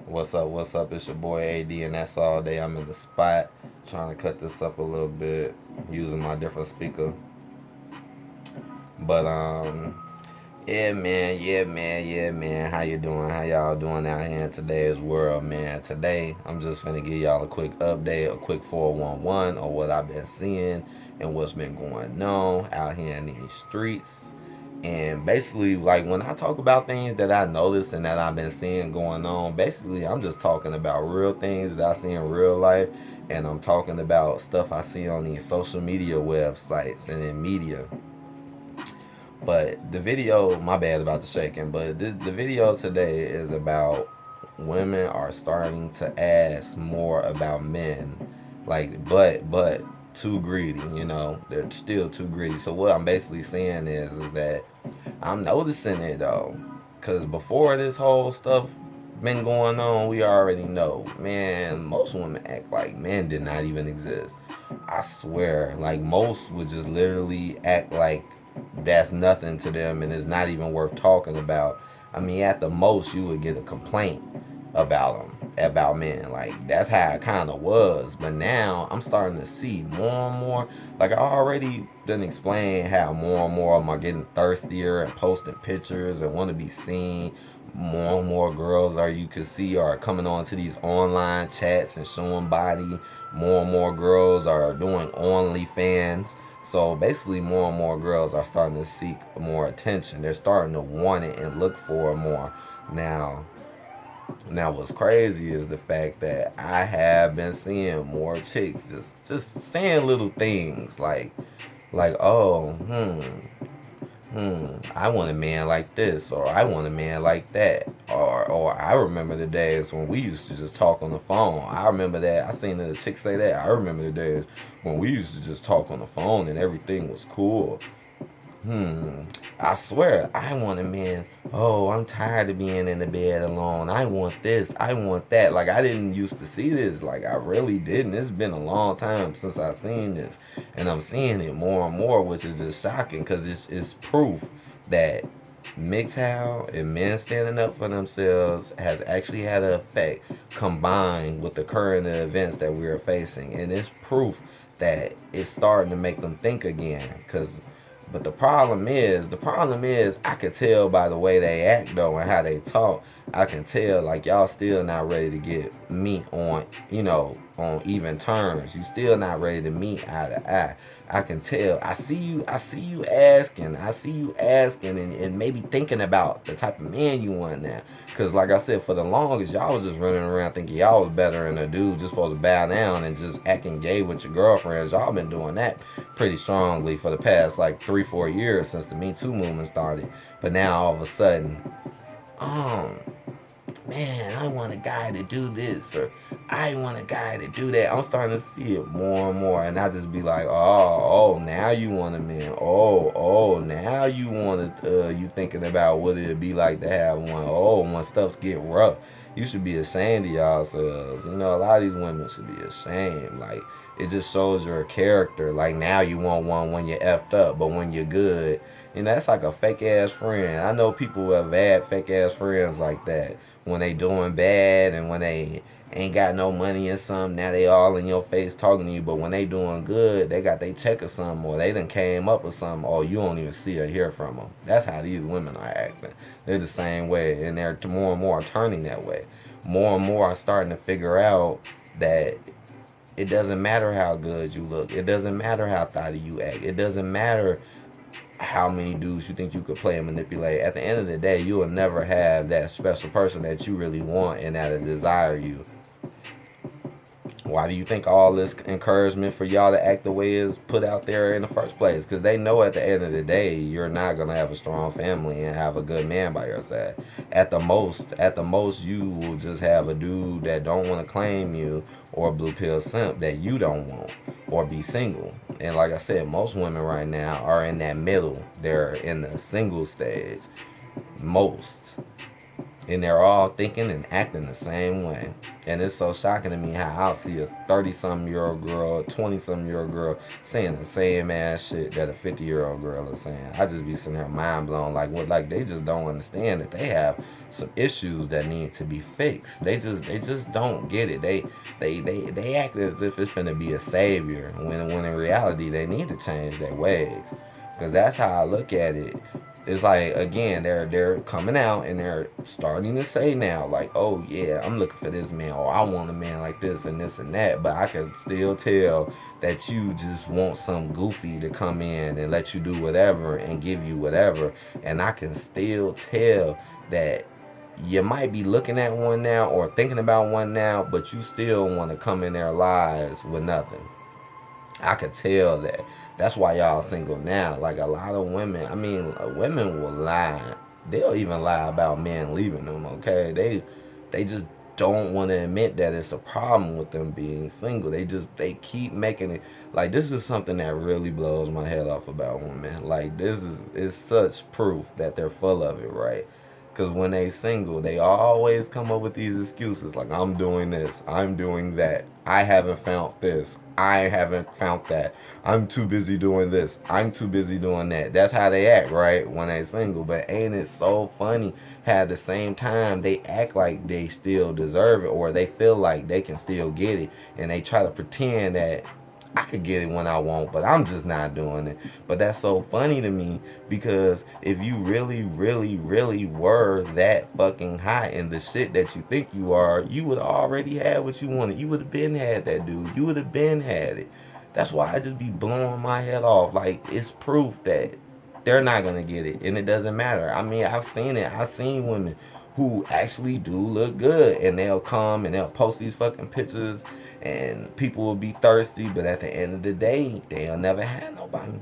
What's up? What's up? It's your boy AD, and that's all day. I'm in the spot trying to cut this up a little bit using my different speaker. But yeah, man. How you doing? How y'all doing out here in today's world, man? Today, I'm just gonna give y'all a quick update, a quick 411 on what I've been seeing and what's been going on out here in these streets. And basically, like when I talk about things that I noticed and that I've been seeing going on, basically, I'm just talking about real things that I see in real life, and I'm talking about stuff I see on these social media websites and in media. But the video, my bad about the shaking, but the video today is about women are starting to ask more about men. Like, but too greedy, they're still too greedy. So what I'm basically saying is that I'm noticing it though. Cause before this whole stuff been going on, we already know, man, most women act like men did not even exist. I swear, like most would just literally act like that's nothing to them and it's not even worth talking about. I mean, at the most, you would get a complaint about them, about men. Like, that's how it kind of was. But now, I'm starting to see more and more. Like, I already didn't explain how more and more of them are getting thirstier and posting pictures and want to be seen. More and more girls are you could see are coming on to these online chats and showing body. More and more girls are doing OnlyFans. So basically, more and more girls are starting to seek more attention. They're starting to want it and look for it more. Now, now what's crazy is the fact that I have been seeing more chicks just saying little things like oh I want a man like this, or I want a man like that, or I remember the days when we used to just talk on the phone. I remember that. I seen the chick say that. I remember the days when we used to just talk on the phone and everything was cool. Hmm. I swear, I want a man. Oh, I'm tired of being in the bed alone. I want this. I want that. Like I didn't used to see this. Like I really didn't. It's been a long time since I've seen this, and I'm seeing it more and more, which is just shocking because it's proof that MGTOW and men standing up for themselves has actually had an effect combined with the current events that we are facing, and it's proof that it's starting to make them think again. Because but the problem is, I could tell by the way they act though and how they talk. I can tell like y'all still not ready to get meet on, on even terms. You still not ready to meet eye to eye. I can tell. I see you asking and maybe thinking about the type of man you want now. Cause like I said, for the longest y'all was just running around thinking y'all was better than a dude just supposed to bow down and just acting gay with your girlfriends. Y'all been doing that pretty strongly for the past like 3-4 years since the Me Too movement started. But now all of a sudden, um, man, I want a guy to do this or I want a guy to do that. I'm starting to see it more and more, and I just be like, now you want a man. Now you want to, you thinking about what it'd be like to have one. Oh, when stuff get rough, you should be ashamed of yourselves. A lot of these women should be ashamed. Like, it just shows your character. Like, now you want one when you're effed up, but when you're good, that's like a fake ass friend. I know people who have had fake ass friends like that when they doing bad and when they ain't got no money or something. Now they all in your face talking to you, but when they doing good, they got they check or something, or they done came up with something. Oh, you don't even see or hear from them. That's how these women are acting. They're the same way, and they're more and more turning that way. More and more are starting to figure out that it doesn't matter how good you look. It doesn't matter how thotty you act. It doesn't matter how many dudes you think you could play and manipulate. At the end of the day, you will never have that special person that you really want and that desire you. Why do you think all this encouragement for y'all to act the way is put out there in the first place? Because they know at the end of the day, you're not gonna have a strong family and have a good man by your side. At the most, you will just have a dude that don't want to claim you or a blue pill simp that you don't want or be single. And like I said, most women right now are in that middle. They're in the single stage. Most. and they're all thinking and acting the same way. And it's so shocking to me how I'll see a 30-something-year-old girl, a 20-something-year-old girl saying the same ass shit that a 50-year-old girl is saying. I just be sitting there mind blown, like what? Like they just don't understand that they have some issues that need to be fixed. They just don't get it. They act as if it's gonna be a savior when in reality they need to change their ways. Cause that's how I look at it. It's like again they're coming out and they're starting to say now like, oh yeah, I'm looking for this man, or I want a man like this and this and that, but I can still tell that you just want some goofy to come in and let you do whatever and give you whatever. And I can still tell that you might be looking at one now or thinking about one now, but you still want to come in their lives with nothing. I could tell that. That's why y'all single now. Like a lot of women, I mean, women will lie. They'll even lie about men leaving them. Okay, they just don't want to admit that it's a problem with them being single. They keep making it like this is something that really blows my head off about women. Like this is such proof that they're full of it, right? Because when they single, they always come up with these excuses like, I'm doing this, I'm doing that, I haven't found this, I haven't found that, I'm too busy doing this, I'm too busy doing that. That's how they act, right, when they single. But ain't it so funny how at the same time they act like they still deserve it, or they feel like they can still get it, and they try to pretend that I could get it when I want, but I'm just not doing it. But that's so funny to me because if you really, really, really were that fucking hot in the shit that you think you are, you would already have what you wanted. You would have been had that dude. You would have been had it. That's why I just be blowing my head off. Like, it's proof that they're not gonna get it, and it doesn't matter. I mean, I've seen it. I've seen women who actually do look good, and they'll come and they'll post these fucking pictures, and people will be thirsty, but at the end of the day, they'll never have nobody.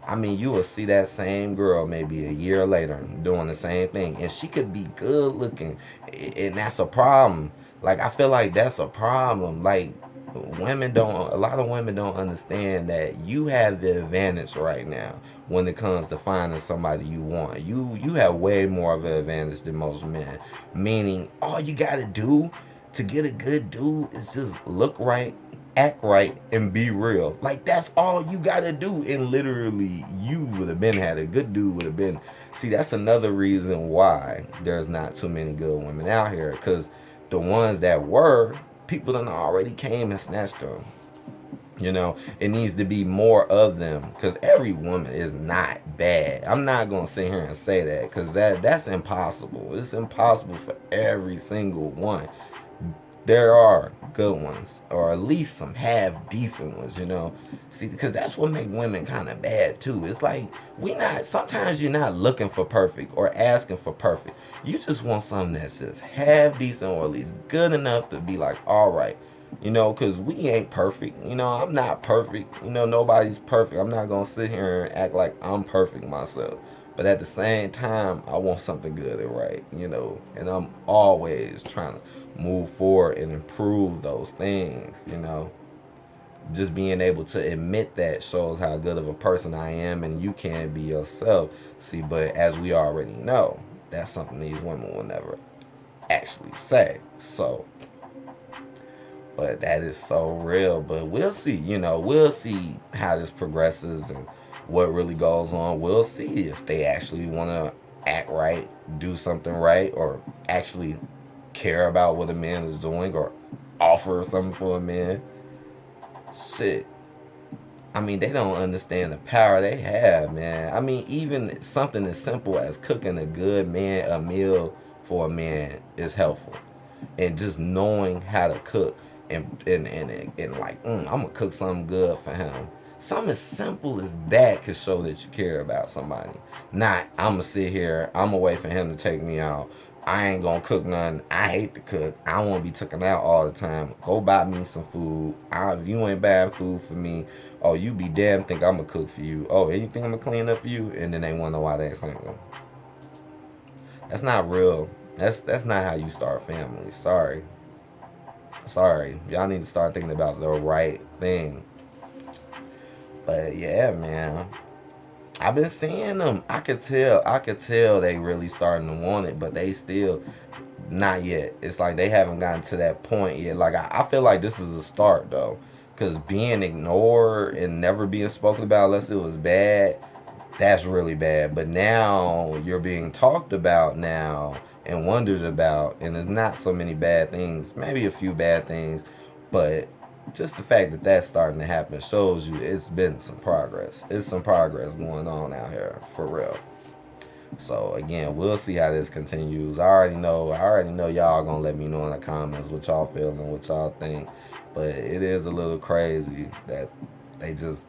I mean, you will see that same girl maybe a year later doing the same thing, and she could be good looking, and that's a problem. Like, I feel like that's a problem. Like, a lot of women don't understand that you have the advantage right now when it comes to finding somebody you want. You have way more of an advantage than most men. Meaning, all you gotta do to get a good dude is just look right, act right, and be real. Like that's all you gotta do. And literally, you would have been had a good dude would have been. See, that's another reason why there's not too many good women out here. Because the ones that were, people done already came and snatched them. You know, it needs to be more of them because every woman is not bad. I'm not gonna sit here and say that because that's impossible. It's impossible for every single one. There are good ones, or at least some half decent ones, you know. See, because that's what make women kind of bad too. It's like sometimes you're not looking for perfect or asking for perfect. You just want something that's just half decent or at least good enough to be like, all right, you know, because we ain't perfect. You know, I'm not perfect. You know, nobody's perfect. I'm not going to sit here and act like I'm perfect myself. But at the same time, I want something good and right, you know, and I'm always trying to move forward and improve those things, you know. Just being able to admit that shows how good of a person I am, and you can be yourself. See, but as we already know, that's something these women will never actually say. So, but that is so real. But we'll see, you know, we'll see how this progresses and what really goes on. We'll see if they actually want to act right, do something right, or actually care about what a man is doing or offer something for a man. Shit. I mean, they don't understand the power they have, man. I mean, even something as simple as cooking a good man a meal for a man is helpful. And just knowing how to cook and like, I'm gonna cook something good for him. Something as simple as that could show that you care about somebody. Not, I'm gonna sit here, I'm gonna wait for him to take me out. I ain't gonna cook nothing. I hate to cook. I don't wanna be taken out all the time. Go buy me some food. If you ain't buying food for me, oh, you be damn think I'm gonna cook for you. Oh, anything I'm gonna clean up for you? And then they wonder why they ain't single. That's not real. That's not how you start families. Sorry. Y'all need to start thinking about the right thing. But yeah, man. I've been seeing them. I could tell they really starting to want it, but they still not yet. It's like they haven't gotten to that point yet. Like I feel like this is a start though, because being ignored and never being spoken about unless it was bad, that's really bad. But now you're being talked about now and wondered about, and there's not so many bad things, maybe a few bad things, but just the fact that that's starting to happen shows you it's been some progress. It's some progress going on out here for real. So again, we'll see how this continues. I already know y'all gonna let me know in the comments what y'all feel and what y'all think. But it is a little crazy that they just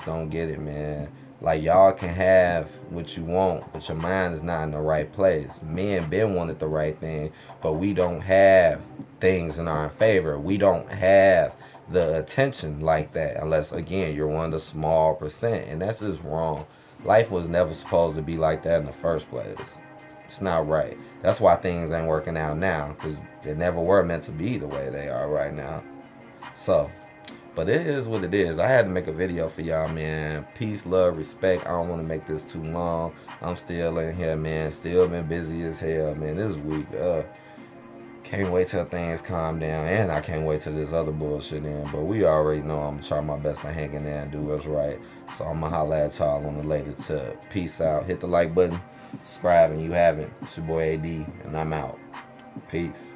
don't get it, man. Like y'all can have what you want, but your mind is not in the right place. Men been wanted the right thing, but we don't have things in our favor. We don't have the attention like that unless again you're one of the small percent, and that's just wrong. Life was never supposed to be like that in the first place. It's not right. That's why things ain't working out now, because they never were meant to be the way they are right now. So, but it is what it is. I had to make a video for y'all, man. Peace, love, respect. I don't want to make this too long. I'm still in here, man. Still been busy as hell, man. This week, can't wait till things calm down, and I can't wait till this other bullshit in. But we already know I'm gonna try my best to hang in there and do what's right. So I'm gonna holla at y'all on the later tip. Peace out. Hit the like button, subscribe, and you haven't. It's your boy AD, and I'm out. Peace.